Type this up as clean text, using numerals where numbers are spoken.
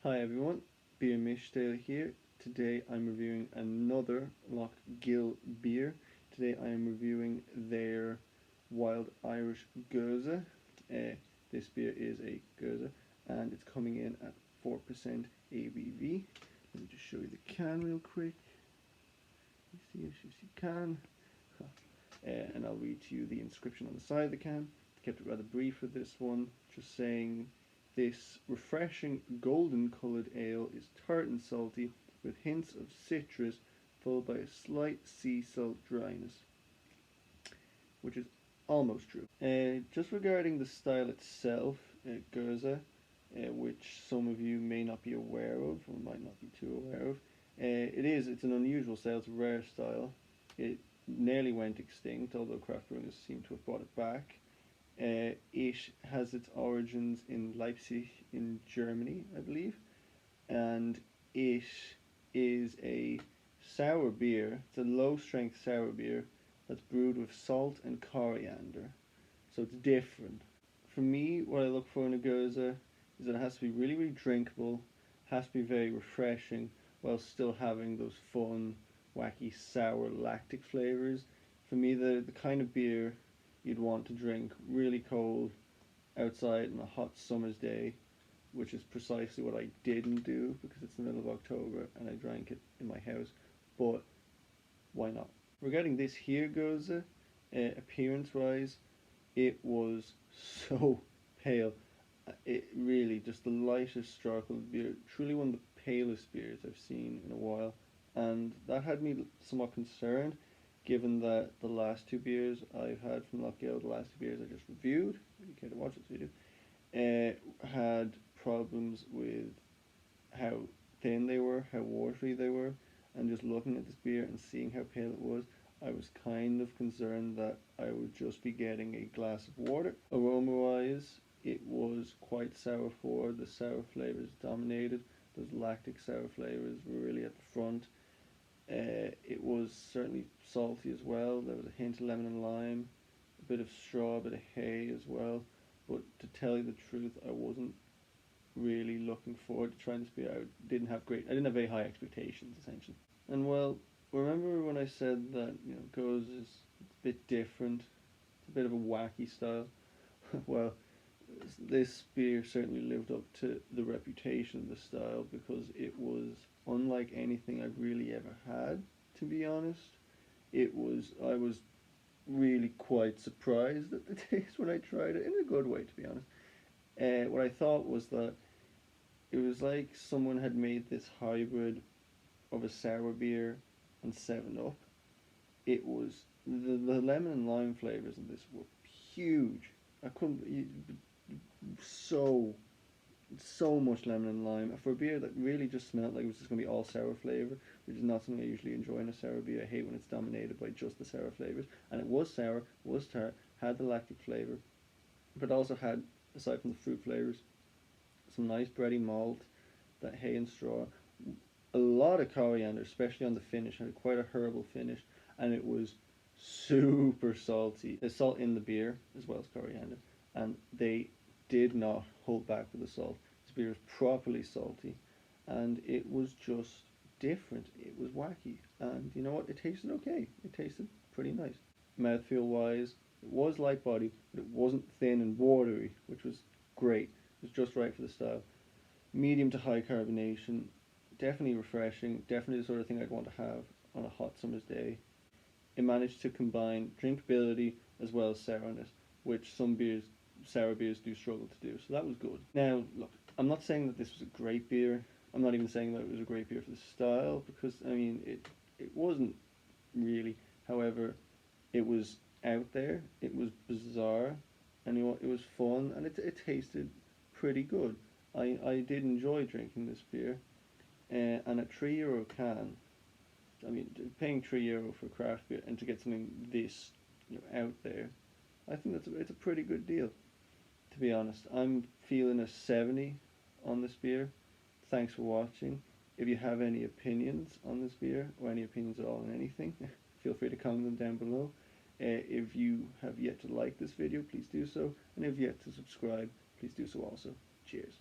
Hi everyone, Beer Mishdale here. Today I'm reviewing another Lough Gill beer. Today I am reviewing their Wild Irish Gose. This beer is a Gose and it's coming in at 4% ABV. Let me just show you the can real quick. You see if you can. And I'll read to you the inscription on the side of the can. Kept it rather brief with this one, just saying this refreshing golden coloured ale is tart and salty with hints of citrus followed by a slight sea salt dryness, which is almost true. Just regarding the style itself, Gose, which some of you may not be aware of or might not be too aware of, it's an unusual style, it's a rare style. It nearly went extinct, although craft brewers seem to have brought it back. It has its origins in Leipzig in Germany, I believe, and it is a sour beer. It's a low strength sour beer that's brewed with salt and coriander, so it's different. For me, what I look for in a Gose is that it has to be really, really drinkable, has to be very refreshing, while still having those fun, wacky, sour, lactic flavors. For me, the kind of beer you'd want to drink really cold outside on a hot summer's day, which is precisely what I didn't do because it's the middle of October and I drank it in my house, but why not? Regarding this here Gose, appearance wise, it was so pale. It really, just the lightest charcoal beer, truly one of the palest beers I've seen in a while, and that had me somewhat concerned, given that the last two beers I've had from Lough Gill, the last two beers I just reviewed, if you care to watch this video, had problems with how thin they were, how watery they were, and just looking at this beer and seeing how pale it was, I was kind of concerned that I would just be getting a glass of water. Aroma-wise, it was quite sour forward, the sour flavours dominated, those lactic sour flavours were really at the front. It was certainly salty as well. There was a hint of lemon and lime, a bit of straw, a bit of hay as well. But to tell you the truth, I wasn't really looking forward to trying this beer. I didn't have very high expectations essentially. And well, remember when I said that Gose is a bit different, it's a bit of a wacky style. Well, this beer certainly lived up to the reputation of the style because it was unlike anything I've really ever had, to be honest. I was really quite surprised at the taste when I tried it, in a good way, to be honest. What I thought was that it was like someone had made this hybrid of a sour beer and 7-Up. It was, the lemon and lime flavours in this were huge. I couldn't, so much lemon and lime for a beer that really just smelled like it was just going to be all sour flavour, which is not something I usually enjoy in a sour beer. I hate when it's dominated by just the sour flavours. And it was sour, was tart, had the lactic flavour, but also had, aside from the fruit flavours, some nice bready malt, that hay and straw, a lot of coriander, especially on the finish. It had quite a herbal finish, and it was super salty. There's salt in the beer as well as coriander, and they did not hold back with the salt. This beer was properly salty, and it was just different. It was wacky, and you know what? It tasted okay. It tasted pretty nice. Mouthfeel wise, it was light bodied, but it wasn't thin and watery, which was great. It was just right for the style. Medium to high carbonation, definitely refreshing, definitely the sort of thing I'd want to have on a hot summer's day. It managed to combine drinkability as well as sourness, which some sour beers do struggle to do, so that was good. Now, look, I'm not saying that this was a great beer. I'm not even saying that it was a great beer for the style, because, I mean, it wasn't really. However, it was out there, it was bizarre, and it was fun, and it tasted pretty good. I did enjoy drinking this beer, and at €3 can, I mean, paying €3 for craft beer and to get something this out there, I think it's a pretty good deal, to be honest. I'm feeling a 70 on this beer. Thanks for watching. If you have any opinions on this beer, or any opinions at all on anything, feel free to comment them down below. If you have yet to like this video, please do so, and if yet to subscribe, please do so also. Cheers.